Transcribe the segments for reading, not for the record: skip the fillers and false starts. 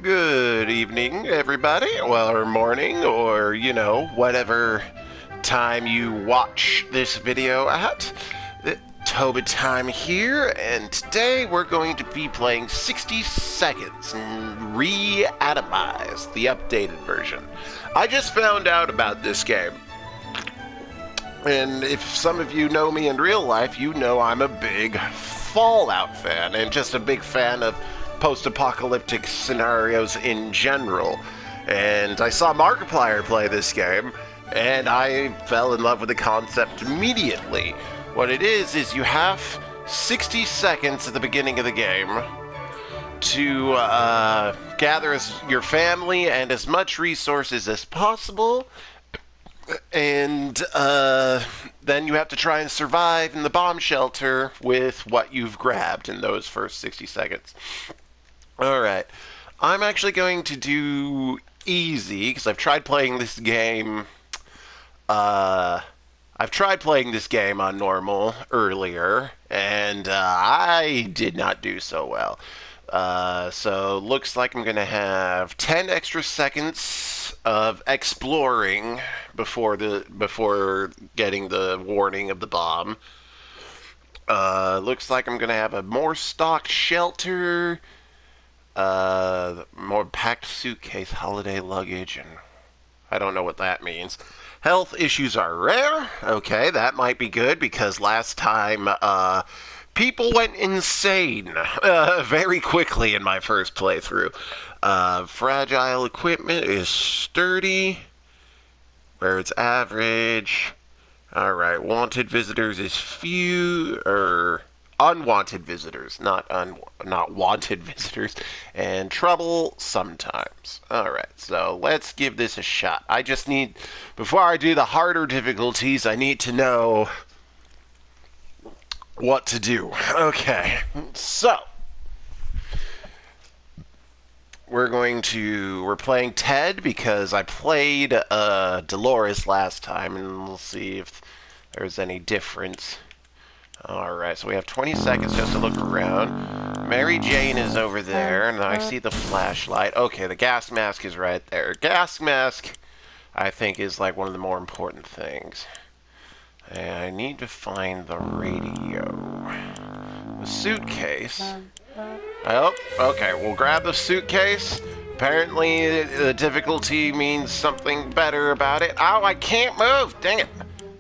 Good evening, everybody, or morning, or, whatever time you watch this video at. Tobytime here, and today we're going to be playing 60 Seconds Reatomized, the updated version. I just found out about this game. And if some of you know me in real life, you know I'm a big Fallout fan, and just a big fan of post-apocalyptic scenarios in general. And I saw Markiplier play this game, and I fell in love with the concept immediately. What it is you have 60 seconds at the beginning of the game to gather your family and as much resources as possible, and then you have to try and survive in the bomb shelter with what you've grabbed in those first 60 seconds. Alright, I'm actually going to do easy, because I've tried playing this game, on normal earlier, and I did not do so well. So looks like I'm going to have 10 extra seconds of exploring before getting the warning of the bomb. Looks like I'm going to have a more stocked shelter, more packed suitcase, holiday luggage, and I don't know what that means. Health issues are rare. Okay, that might be good, because last time, people went insane very quickly in my first playthrough. Fragile equipment is sturdy, where it's average. Alright, wanted visitors is few, unwanted visitors, not wanted visitors, and trouble sometimes. Alright, so let's give this a shot. I just need, before I do the harder difficulties, I need to know what to do. Okay, so we're playing Ted, because I played Dolores last time, and we'll see if there's any difference. Alright, so we have 20 seconds just to look around. Mary Jane is over there, and I see the flashlight. Okay, the gas mask is right there. Gas mask, I think, is like one of the more important things. And I need to find the radio. The suitcase. Oh, okay, we'll grab the suitcase. Apparently, the difficulty means something better about it. Oh, I can't move! Dang it!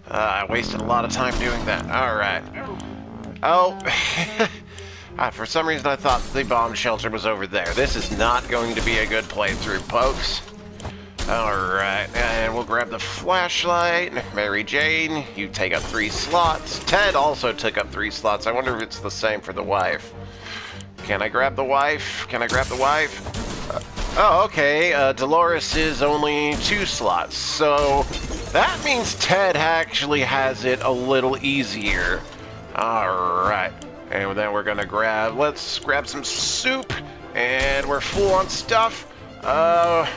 I wasted a lot of time doing that. Alright. Oh, for some reason I thought the bomb shelter was over there. This is not going to be a good playthrough, folks. Alright, and we'll grab the flashlight. Mary Jane, you take up 3 slots. Ted also took up 3 slots. I wonder if it's the same for the wife. Can I grab the wife? Oh, okay, Dolores is only 2 slots, so that means Ted actually has it a little easier. Alright, and then we're gonna let's grab some soup, and we're full on stuff. Oh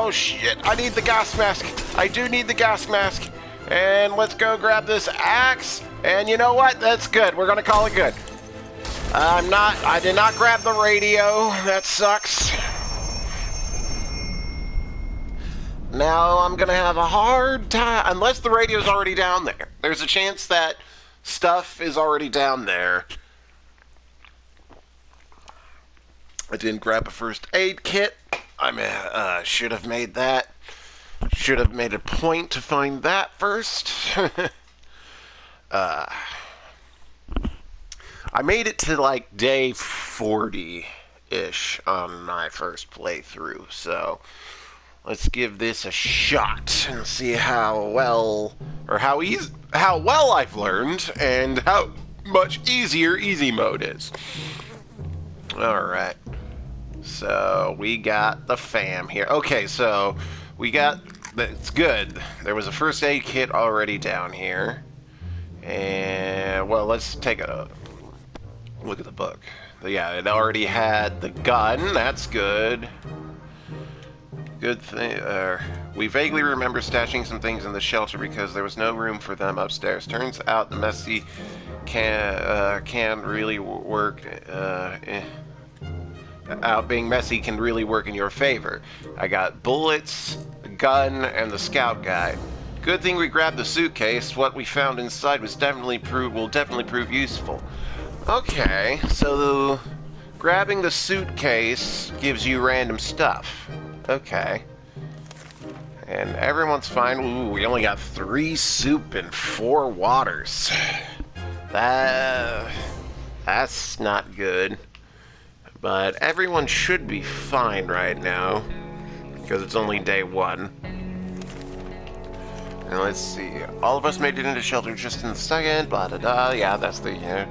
shit, I need the gas mask. I do need the gas mask. And let's go grab this axe, and you know what? That's good, we're gonna call it good. I did not grab the radio, that sucks. Now I'm gonna have a hard time, unless the radio's already down there. There's a chance that stuff is already down there. I didn't grab a first aid kit. I should have made that. Should have made a point to find that first. I made it to like day 40-ish on my first playthrough, so let's give this a shot and see how well I've learned and how much easier easy mode is. Alright, so we got the fam here. Okay, so that's good. There was a first aid kit already down here. And, well, let's take a look at the book. Yeah, it already had the gun. That's good. Good thing. We vaguely remember stashing some things in the shelter because there was no room for them upstairs. Turns out the messy can really work. out being messy can really work in your favor. I got bullets, a gun, and the scout guide. Good thing we grabbed the suitcase. What we found inside will definitely prove useful. Okay, so grabbing the suitcase gives you random stuff. Okay. And everyone's fine. Ooh, we only got 3 soup and 4 waters. That's not good. But everyone should be fine right now, because it's only day 1. Now let's see. All of us made it into shelter just in a second. Blah, blah, blah. Yeah, that's the...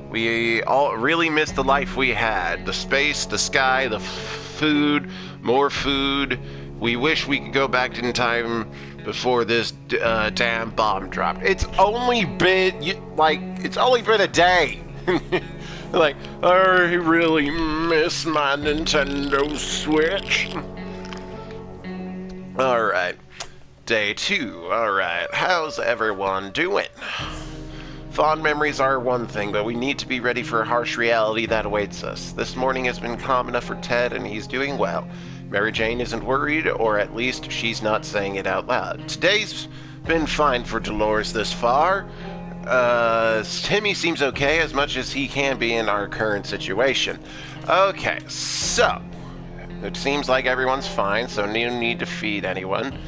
we all really missed the life we had. The space, the sky, the food, more food. We wish we could go back in time before this damn bomb dropped. It's only been a day. Like, I really miss my Nintendo Switch. Alright. Day 2. Alright. How's everyone doing? Fond memories are one thing, but we need to be ready for a harsh reality that awaits us. This morning has been calm enough for Ted, and he's doing well. Mary Jane isn't worried, or at least she's not saying it out loud. Today's been fine for Dolores this far. Timmy seems okay, as much as he can be in our current situation. Okay, so it seems like everyone's fine, so no need to feed anyone.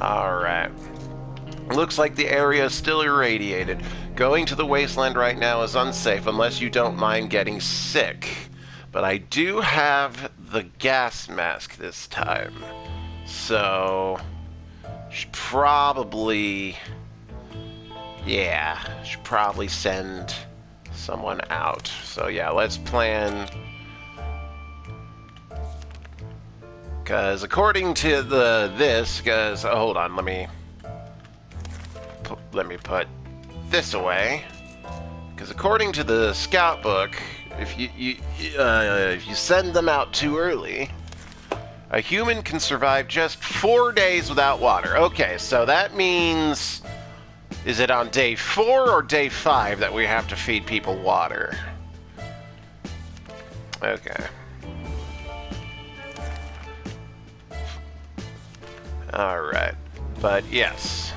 Alright. Looks like the area is still irradiated. Going to the wasteland right now is unsafe unless you don't mind getting sick. But I do have the gas mask this time. So should probably send someone out. So yeah, let's plan. Because according to hold on, let me put this away. Because according to the scout book, if you send them out too early, a human can survive just 4 days without water. Okay, so that means, is it on day 4 or day 5 that we have to feed people water? Okay. Alright, but yes.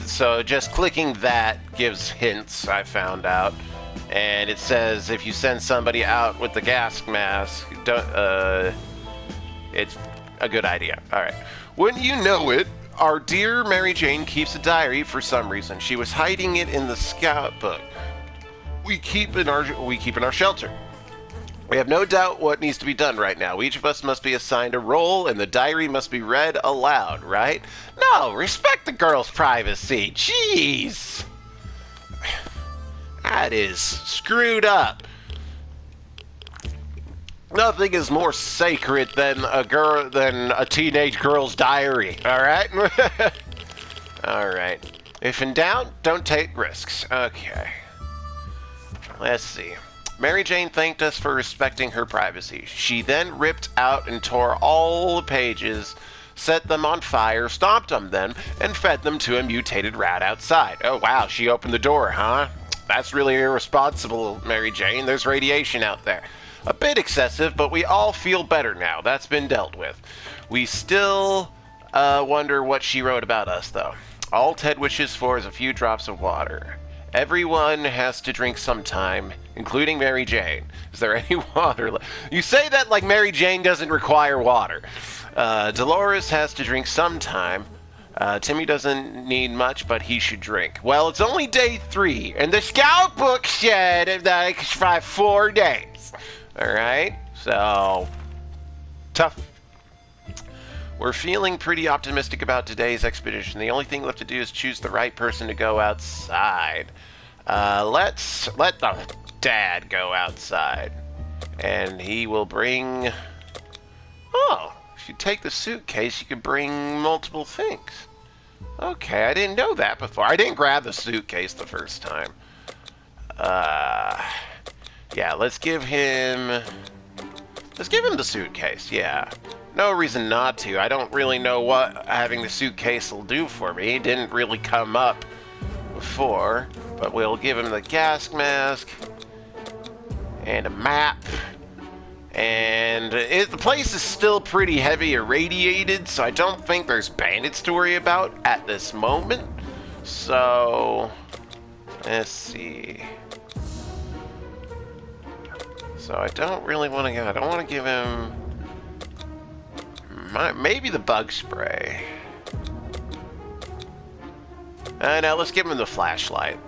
So just clicking that gives hints, I found out. And it says if you send somebody out with the gas mask, it's a good idea. Alright. Wouldn't you know it, our dear Mary Jane keeps a diary for some reason. She was hiding it in the scout book we keep in our shelter. We have no doubt what needs to be done right now. Each of us must be assigned a role, and the diary must be read aloud, right? No, respect the girl's privacy. Jeez. That is screwed up. Nothing is more sacred than a teenage girl's diary, alright? Alright. If in doubt, don't take risks. Okay. Let's see. Mary Jane thanked us for respecting her privacy. She then ripped out and tore all the pages, set them on fire, stomped on them, and fed them to a mutated rat outside. Oh wow, she opened the door, huh? That's really irresponsible, Mary Jane. There's radiation out there. A bit excessive, but we all feel better now. That's been dealt with. We still wonder what she wrote about us, though. All Ted wishes for is a few drops of water. Everyone has to drink sometime, including Mary Jane. Is there any water left? You say that like Mary Jane doesn't require water. Dolores has to drink sometime. Timmy doesn't need much, but he should drink. Well, it's only day 3, and the scout book said that I could survive 4 days. Alright? So, tough. We're feeling pretty optimistic about today's expedition. The only thing left to do is choose the right person to go outside. Let's let the dad go outside. And he will bring... Oh, if you take the suitcase, you can bring multiple things. Okay, I didn't know that before. I didn't grab the suitcase the first time. Yeah, let's give him the suitcase, yeah. No reason not to. I don't really know what having the suitcase will do for me. It didn't really come up before, but we'll give him the gas mask and a map And the place is still pretty heavy irradiated, so I don't think there's bandits to worry about at this moment. So, let's see. So I don't really want to give, I don't want to give him, maybe the bug spray. Now let's give him the flashlight.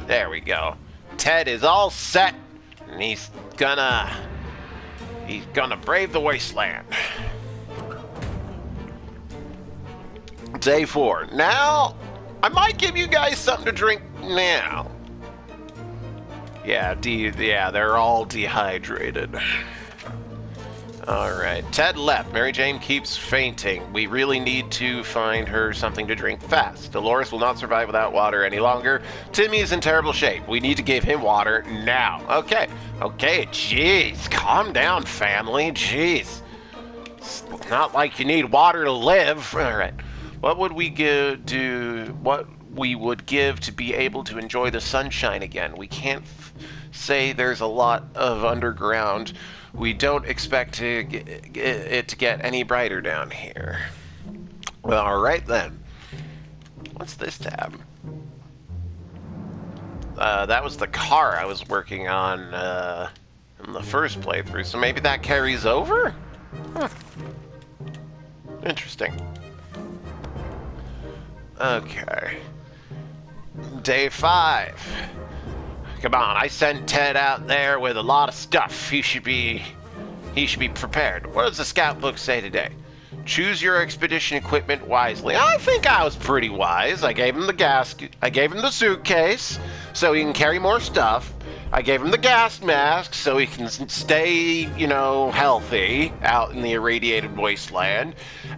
There we go. Ted is all set, and he's gonna brave the wasteland. Day 4. Now, I might give you guys something to drink now. Yeah, they're all dehydrated. Alright, Ted left. Mary Jane keeps fainting. We really need to find her something to drink fast. Dolores will not survive without water any longer. Timmy is in terrible shape. We need to give him water now. Okay, jeez. Calm down, family. Jeez. It's not like you need water to live. Alright. What would we what we would give to be able to enjoy the sunshine again? We can't say there's a lot of underground. We don't expect it to get any brighter down here. Well, alright then. What's this tab? That was the car I was working on in the first playthrough, so maybe that carries over? Huh. Interesting. Okay. Day 5. Come on, I sent Ted out there with a lot of stuff. He should be prepared. What does the scout book say today? Choose your expedition equipment wisely. I think I was pretty wise. I gave him the suitcase so he can carry more stuff. I gave him the gas mask so he can stay, healthy out in the irradiated wasteland.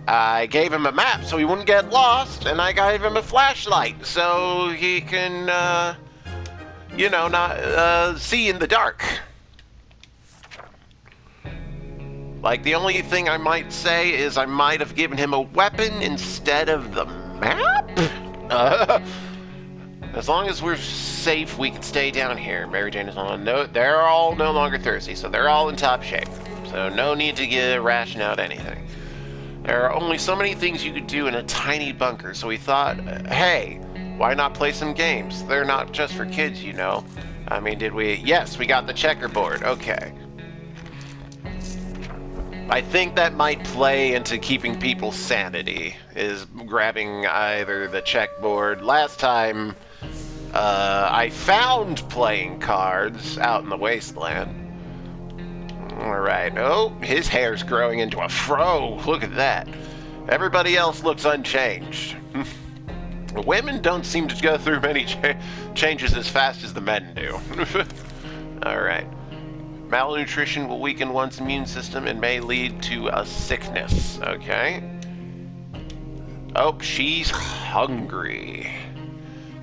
I gave him a map so he wouldn't get lost, and I gave him a flashlight so he can, not see in the dark. Like, the only thing I might say is I might have given him a weapon instead of the map? As long as we're safe, we can stay down here. Mary Jane is on. No, they're all no longer thirsty, so they're all in top shape. So no need to ration out anything. There are only so many things you could do in a tiny bunker, so we thought, hey, why not play some games? They're not just for kids, I mean, did we? Yes, we got the checkerboard. Okay. I think that might play into keeping people's sanity, is grabbing either the checkboard. Last time, I found playing cards out in the wasteland. Alright. Oh, his hair's growing into a fro. Look at that. Everybody else looks unchanged. Women don't seem to go through many changes as fast as the men do. Alright. Malnutrition will weaken one's immune system and may lead to a sickness. Okay. Oh, she's hungry.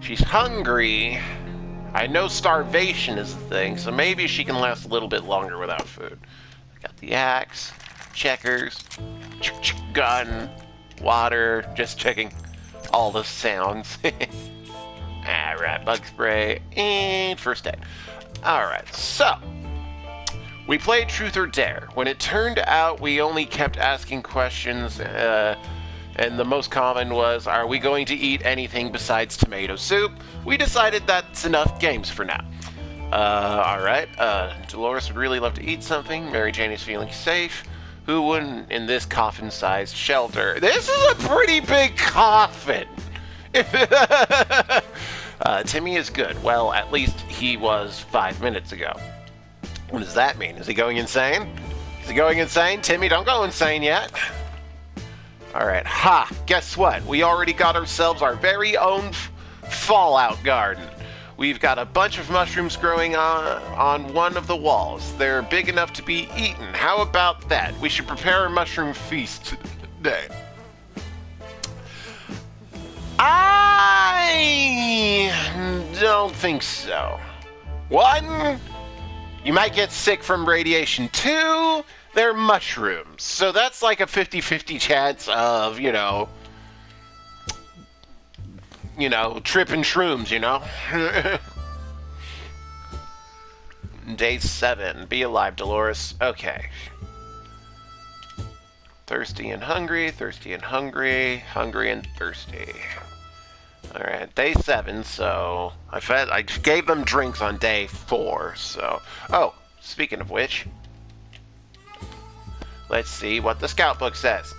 She's hungry. I know starvation is the thing, so maybe she can last a little bit longer without food. I got the axe, checkers, gun, water, just checking all the sounds. Alright, bug spray, and first aid. Alright, so we played Truth or Dare. When it turned out we only kept asking questions, and the most common was, are we going to eat anything besides tomato soup? We decided that's enough games for now. Alright, Dolores would really love to eat something. Mary Jane is feeling safe. Who wouldn't in this coffin-sized shelter? This is a pretty big coffin! Timmy is good. Well, at least he was 5 minutes ago. What does that mean? Is he going insane? Is he going insane? Timmy, don't go insane yet. Alright, guess what? We already got ourselves our very own fallout garden. We've got a bunch of mushrooms growing on one of the walls. They're big enough to be eaten. How about that? We should prepare a mushroom feast today. I don't think so. 1, you might get sick from radiation. 2, they're mushrooms. So that's like a 50-50 chance of, tripping shrooms, Day 7. Be alive, Dolores. Okay. Thirsty and hungry, thirsty and hungry, hungry and thirsty. Alright, day 7, so I gave them drinks on day 4, so... Oh, speaking of which, let's see what the scout book says.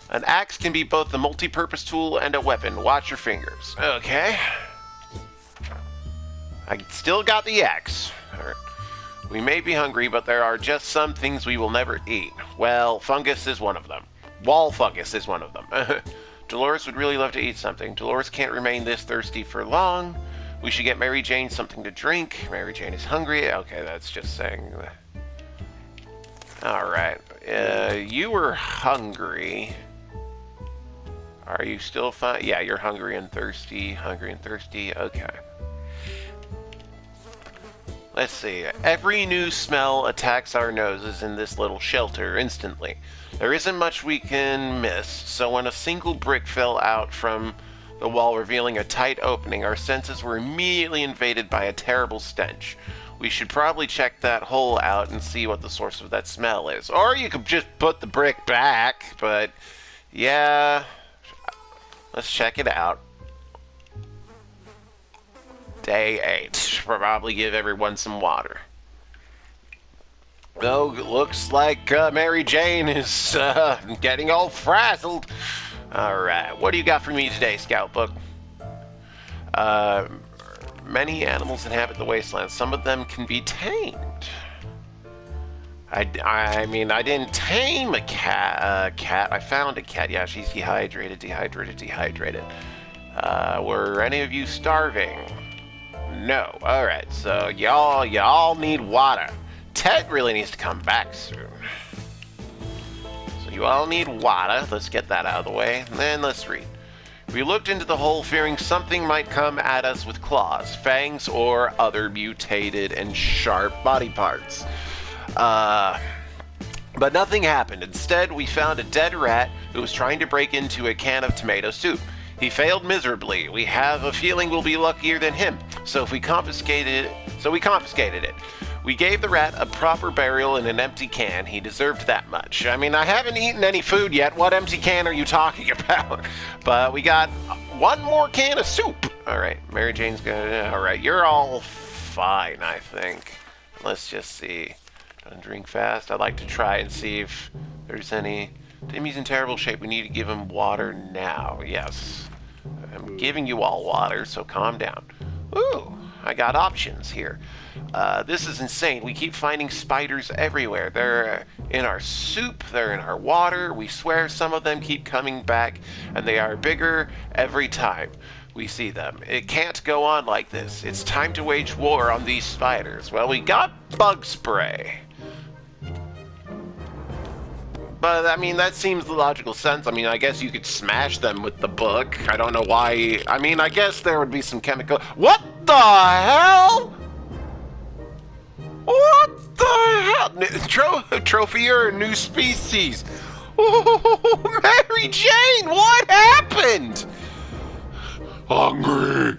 An axe can be both a multi-purpose tool and a weapon. Watch your fingers. Okay. I still got the axe. Alright. We may be hungry, but there are just some things we will never eat. Well, fungus is one of them. Wall fungus is one of them. Dolores would really love to eat something. Dolores can't remain this thirsty for long. We should get Mary Jane something to drink. Mary Jane is hungry. Okay, that's just saying... Alright. You were hungry. Are you still fine? Yeah, you're hungry and thirsty. Hungry and thirsty. Okay. Let's see. Every new smell attacks our noses in this little shelter instantly. There isn't much we can miss, so when a single brick fell out from the wall revealing a tight opening, our senses were immediately invaded by a terrible stench. We should probably check that hole out and see what the source of that smell is. Or you could just put the brick back, but yeah, let's check it out. Day 8. Probably give everyone some water. Oh, looks like Mary Jane is getting all frazzled. Alright, what do you got for me today, Scout Book? Many animals inhabit the wasteland. Some of them can be tamed. I mean, I didn't tame a cat. I found a cat. Yeah, she's dehydrated. Were any of you starving? No. Alright, so y'all need water. Ted really needs to come back soon. So you all need water. Let's get that out of the way. And then let's read. We looked into the hole fearing something might come at us with claws, fangs, or other mutated and sharp body parts. But nothing happened. Instead, we found a dead rat who was trying to break into a can of tomato soup. He failed miserably. We have a feeling we'll be luckier than him. So we confiscated it. We gave the rat a proper burial in an empty can. He deserved that much. I mean, I haven't eaten any food yet. What empty can are you talking about? But we got one more can of soup. All right, Mary Jane's gonna... All right, you're all fine, I think. Let's just see. Don't drink fast. I'd like to try and see if there's any... Timmy's in terrible shape. We need to give him water now. Yes. I'm giving you all water, so calm down. Ooh, I got options here. This is insane. We keep finding spiders everywhere. They're in our soup, they're in our water. We swear some of them keep coming back, and they are bigger every time we see them. It can't go on like this. It's time to wage war on these spiders. Well, we got bug spray. But, I mean, that seems the logical sense. I mean, I guess you could smash them with the book. I don't know why. I mean, I guess there would be some chemical... What the hell? What the hell? Trophy or new species? Oh, Mary Jane, what happened? Hungry.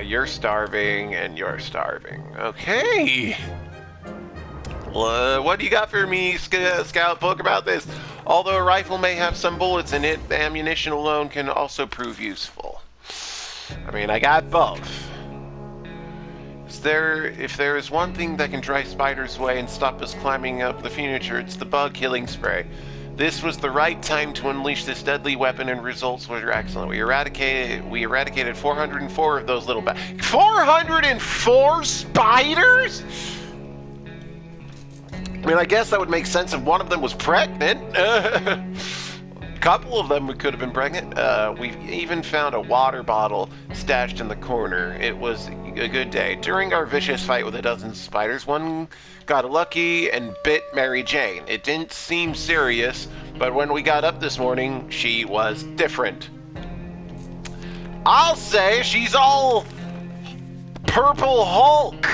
You're starving and you're starving. Okay. What do you got for me, Scout Book, about this? Although a rifle may have some bullets in it, the ammunition alone can also prove useful. I mean, I got both. If there is one thing that can drive spiders away and stop us climbing up the furniture, it's the bug killing spray. This was the right time to unleash this deadly weapon, and results were excellent. We eradicated 404 of those little 404 spiders? I mean, I guess that would make sense if one of them was pregnant. A couple of them could have been pregnant. We even found a water bottle stashed in the corner. It was a good day. During our vicious fight with a dozen spiders, one got lucky and bit Mary Jane. It didn't seem serious, but when we got up this morning, she was different. I'll say she's all Purple Hulk.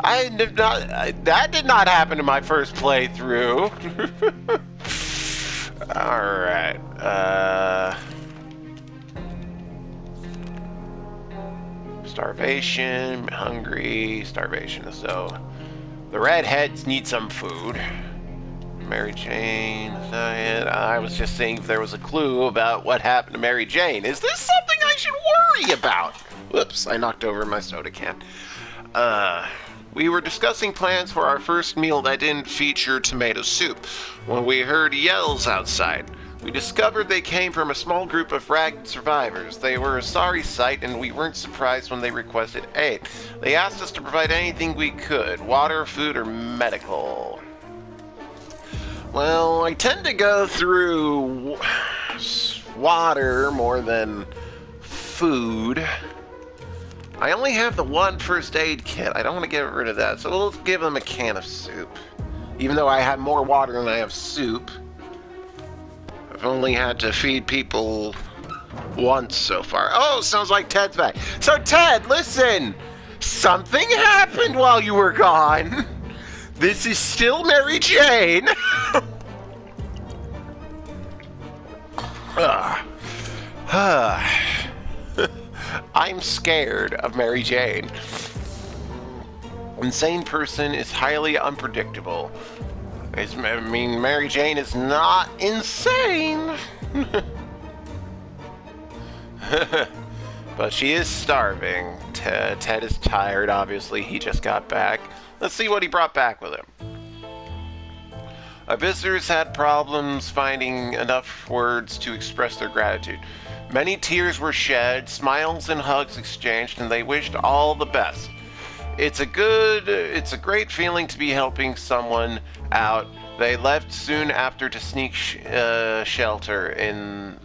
That did not happen in my first playthrough. Alright, Starvation, hungry, starvation. So the redheads need some food. Mary Jane, I was just seeing if there was a clue about what happened to Mary Jane. Is this something I should worry about? Whoops, I knocked over my soda can. We were discussing plans for our first meal that didn't feature tomato soup when we heard yells outside. We discovered they came from a small group of ragged survivors. They were a sorry sight, and we weren't surprised when they requested aid. They asked us to provide anything we could, water, food, or medical. Well, I tend to go through water more than food. I only have the one first aid kit. I don't want to get rid of that, so we'll give them a can of soup. Even though I have more water than I have soup. I've only had to feed people once so far. Oh, sounds like Ted's back. So, Ted, listen! Something happened while you were gone. This is still Mary Jane. I'm scared of Mary Jane. Insane person is highly unpredictable. I mean, Mary Jane is not insane. But she is starving. Ted is tired, obviously. He just got back. Let's see what he brought back with him. Our visitors had problems finding enough words to express their gratitude. Many tears were shed, smiles and hugs exchanged, and they wished all the best. It's a great feeling to be helping someone out. They left soon after to seek shelter in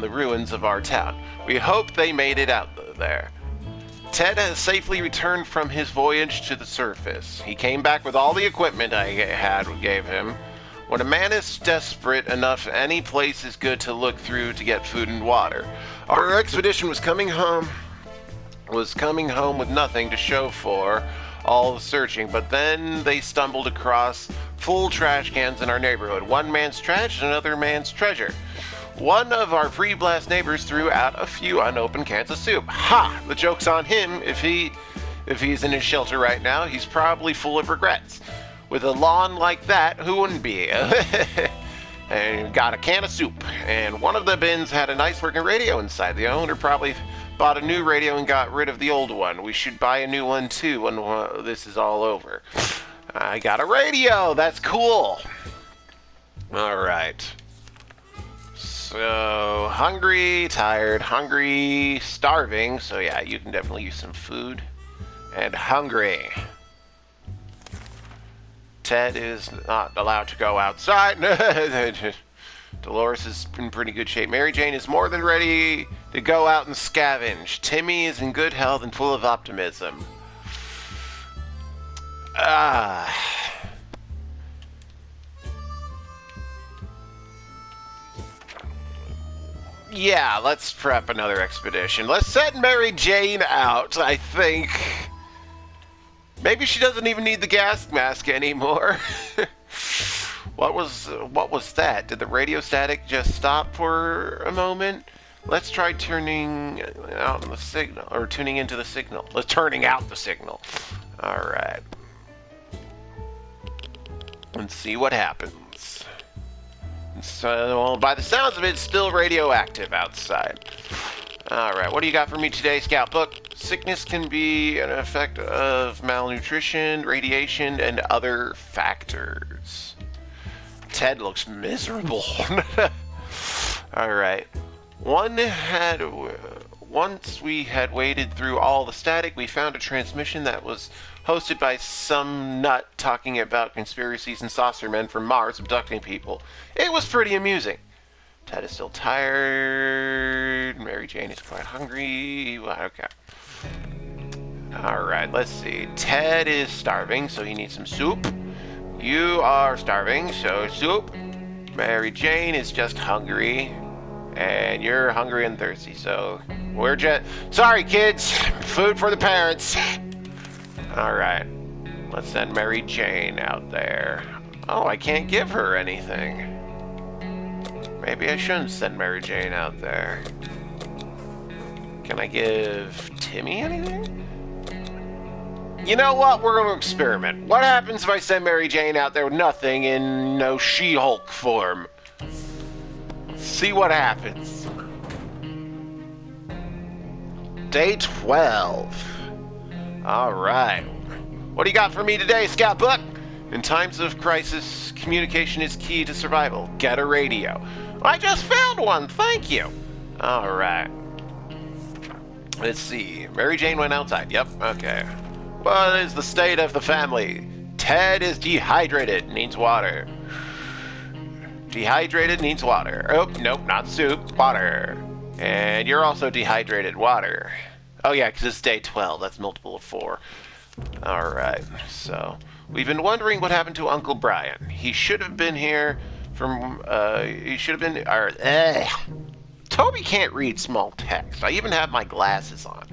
the ruins of our town. We hope they made it out there. Ted has safely returned from his voyage to the surface. He came back with all the equipment I gave him. When a man is desperate enough, any place is good to look through to get food and water. Our expedition was coming home with nothing to show for all the searching, but then they stumbled across full trash cans in our neighborhood. One man's trash, another man's treasure. One of our pre-blast neighbors threw out a few unopened cans of soup. Ha! The joke's on him. If he's in his shelter right now, he's probably full of regrets. With a lawn like that, who wouldn't be? And got a can of soup. And one of the bins had a nice working radio inside. The owner probably bought a new radio and got rid of the old one. We should buy a new one too when this is all over. I got a radio. That's cool. All right. So, hungry, tired, hungry, starving. So yeah, you can definitely use some food. And hungry. Ted is not allowed to go outside. Dolores is in pretty good shape. Mary Jane is more than ready to go out and scavenge. Timmy is in good health and full of optimism. Yeah, let's prep another expedition. Let's send Mary Jane out, I think. Maybe she doesn't even need the gas mask anymore. What was that? Did the radio static just stop for a moment? Let's try turning out the signal, or tuning into the signal. Let's turning out the signal. All right. Let's see what happens. So, well, by the sounds of it, it's still radioactive outside. Alright, what do you got for me today, Scout Book? Sickness can be an effect of malnutrition, radiation, and other factors. Ted looks miserable. Alright. Once we had waded through all the static, we found a transmission that was hosted by some nut talking about conspiracies and saucer men from Mars abducting people. It was pretty amusing. Ted is still tired. Mary Jane is quite hungry. Okay. Alright, let's see. Ted is starving, so he needs some soup. You are starving, so soup. Mary Jane is just hungry. And you're hungry and thirsty, so we're just... Sorry, kids. Food for the parents. Alright. Let's send Mary Jane out there. Oh, I can't give her anything. Maybe I shouldn't send Mary Jane out there. Can Can I give Timmy anything? You know what? We're going to experiment. What happens if I send Mary Jane out there with nothing in no She-Hulk form? See what happens. Day 12. Alright. What do you got for me today, Scout Book? In times of crisis, communication is key to survival. Get a radio. I just found one, thank you. Alright. Let's see. Mary Jane went outside. Yep, okay. What is the state of the family? Ted is dehydrated, needs water. Dehydrated, needs water. Oh, nope, not soup, water. And you're also dehydrated, water. Oh yeah, because it's day 12, that's multiple of 4. Alright, so... We've been wondering what happened to Uncle Brian. He should have been here from, he should have been, Toby can't read small text. I even have my glasses on.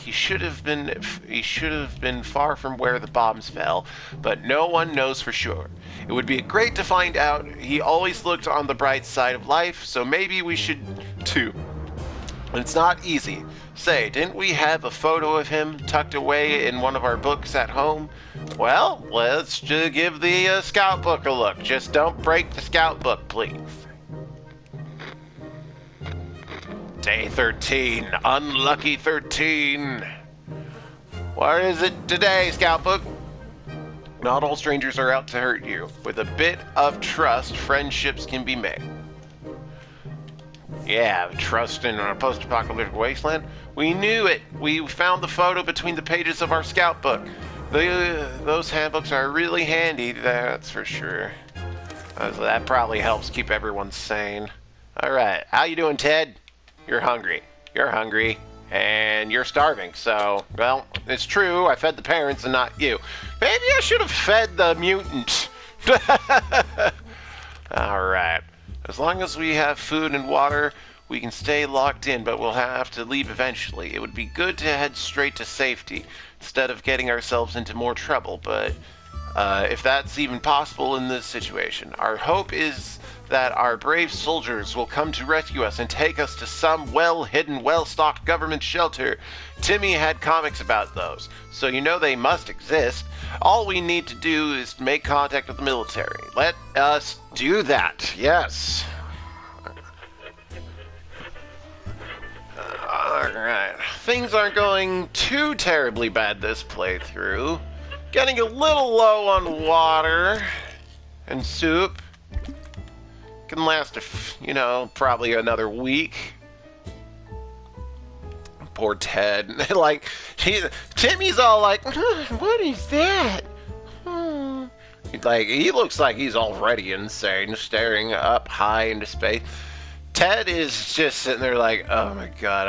He should have been far from where the bombs fell, but no one knows for sure. It would be great to find out. He always looked on the bright side of life, so maybe we should too. It's not easy. Say, didn't we have a photo of him tucked away in one of our books at home? Well, let's just give the scout book a look. Just don't break the scout book, please. Day 13. Unlucky 13. What is it today, scout book? Not all strangers are out to hurt you. With a bit of trust, friendships can be made. Yeah, trust in a post-apocalyptic wasteland. We knew it. We found the photo between the pages of our scout book. Those handbooks are really handy, that's for sure. That probably helps keep everyone sane. Alright, how you doing, Ted? You're hungry. You're hungry. And you're starving, so, well, it's true, I fed the parents and not you. Maybe I should have fed the mutant. Alright. As long as we have food and water, we can stay locked in, but we'll have to leave eventually. It would be good to head straight to safety, instead of getting ourselves into more trouble, but if that's even possible in this situation. Our hope is that our brave soldiers will come to rescue us and take us to some well-hidden, well-stocked government shelter. Timmy had comics about those, so you know they must exist. All we need to do is make contact with the military. Let us do that, yes. Alright, things aren't going too terribly bad this playthrough. Getting a little low on water and soup. Can last, probably another week. Poor Ted. Like, Timmy's all like, what is that? Like, he looks like he's already insane, staring up high into space. Ted is just sitting there like, oh my god,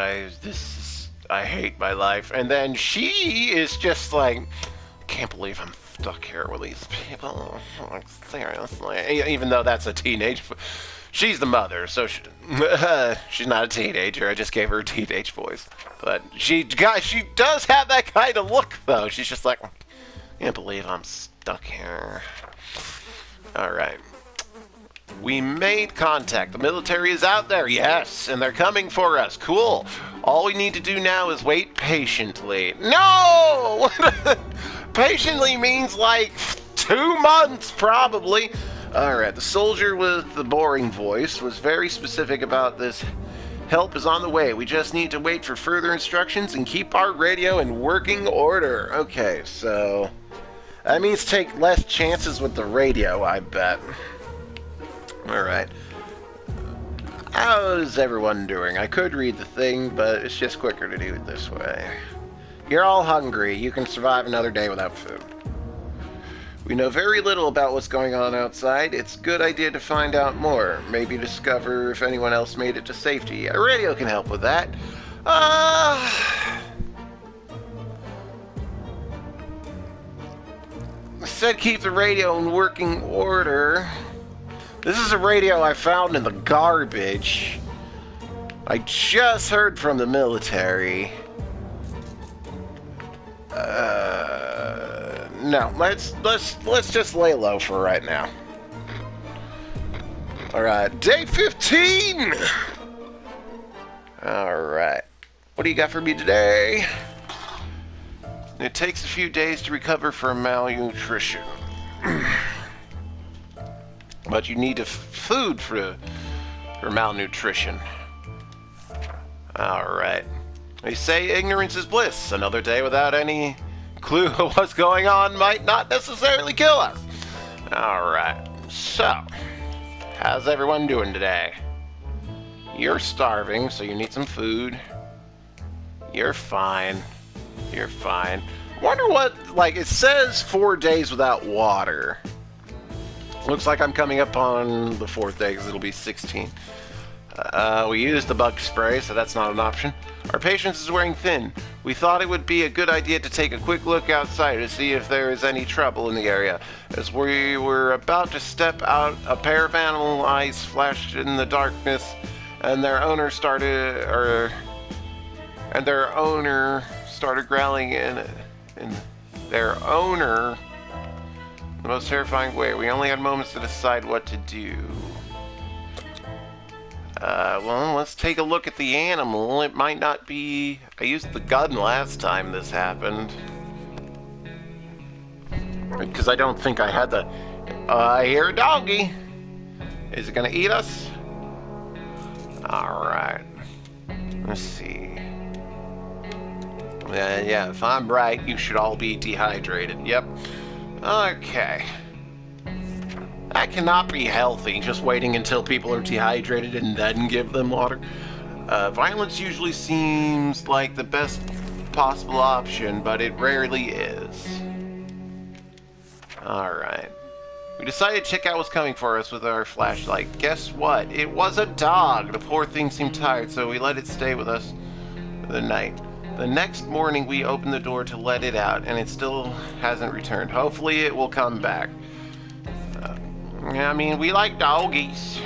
I hate my life. And then she is just like, I can't believe I'm stuck here with these people. Like, seriously. Even though that's a teenage... She's the mother, so she's not a teenager. I just gave her a teenage voice. But she does have that kind of look, though. She's just like, I can't believe I'm stuck here. Alright. We made contact. The military is out there, yes, and they're coming for us. Cool. All we need to do now is wait patiently. No! Patiently means like 2 months, probably. Alright, the soldier with the boring voice was very specific about this. Help is on the way. We just need to wait for further instructions and keep our radio in working order. Okay, so that means take less chances with the radio, I bet. Alright. How's everyone doing? I could read the thing, but it's just quicker to do it this way. You're all hungry. You can survive another day without food. We know very little about what's going on outside. It's a good idea to find out more. Maybe discover if anyone else made it to safety. A radio can help with that. Said keep the radio in working order. This is a radio I found in the garbage. I just heard from the military. No, let's just lay low for right now. Alright, day 15! Alright. What do you got for me today? It takes a few days to recover from malnutrition. But you need food for malnutrition. Alright. They say ignorance is bliss. Another day without any clue of what's going on might not necessarily kill us. Alright. So, how's everyone doing today? You're starving, so you need some food. You're fine. You're fine. Wonder what, like, it says 4 days without water. Looks like I'm coming up on the 4th day, because it'll be 16. We used the bug spray, so that's not an option. Our patience is wearing thin. We thought it would be a good idea to take a quick look outside to see if there is any trouble in the area. As we were about to step out, a pair of animal eyes flashed in the darkness, and their owner started growling in their owner the most terrifying way. We only had moments to decide what to do. Well, let's take a look at the animal. It might not be... I used the gun last time this happened. Because I don't think I had the... I hear a doggy. Is it gonna eat us? Alright. Let's see. Yeah, if I'm right, you should all be dehydrated. Yep. Okay. That cannot be healthy, just waiting until people are dehydrated and then give them water. Violence usually seems like the best possible option, but it rarely is. Alright. We decided to check out what's coming for us with our flashlight. Guess what? It was a dog! The poor thing seemed tired, so we let it stay with us for the night. The next morning, we opened the door to let it out, and it still hasn't returned. Hopefully, it will come back. I mean, we like doggies.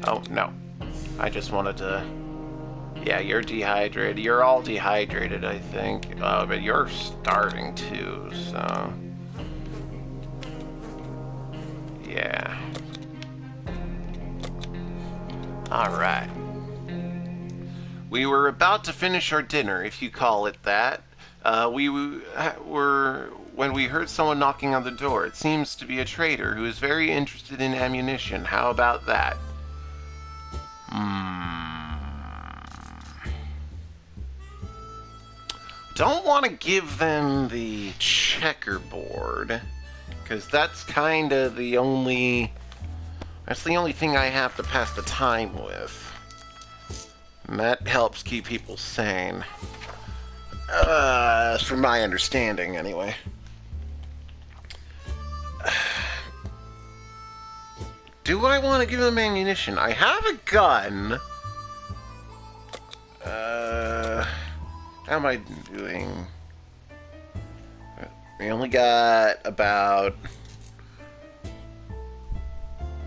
Oh, no. I just wanted to... Yeah, you're dehydrated. You're all dehydrated, I think. But you're starving, too, so... Yeah. Alright. We were about to finish our dinner, if you call it that. When we heard someone knocking on the door. It seems to be a trader who is very interested in ammunition. How about that? Don't want to give them the checkerboard, because that's kind of the only... That's the only thing I have to pass the time with. And that helps keep people sane. From my understanding, anyway. Do I want to give them ammunition? I have a gun. How am I doing? We only got about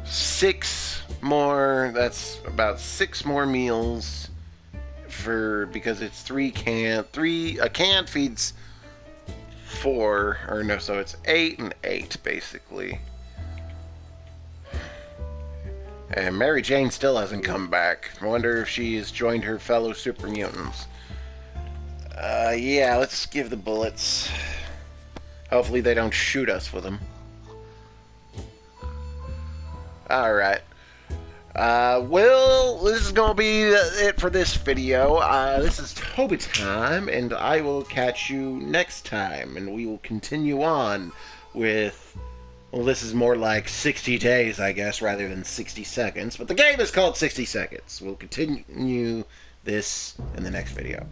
6 more. That's about 6 more meals because it's 3 cans. A can feeds 4, or no, so it's 8 and 8 basically. And Mary Jane still hasn't come back. I wonder if she's joined her fellow super mutants. Yeah, let's give the bullets. Hopefully they don't shoot us with them. Alright. Well, this is gonna be it for this video. This is Tobytime, and I will catch you next time, and we will continue on with... Well, this is more like 60 days, I guess, rather than 60 seconds. But the game is called 60 Seconds. We'll continue this in the next video.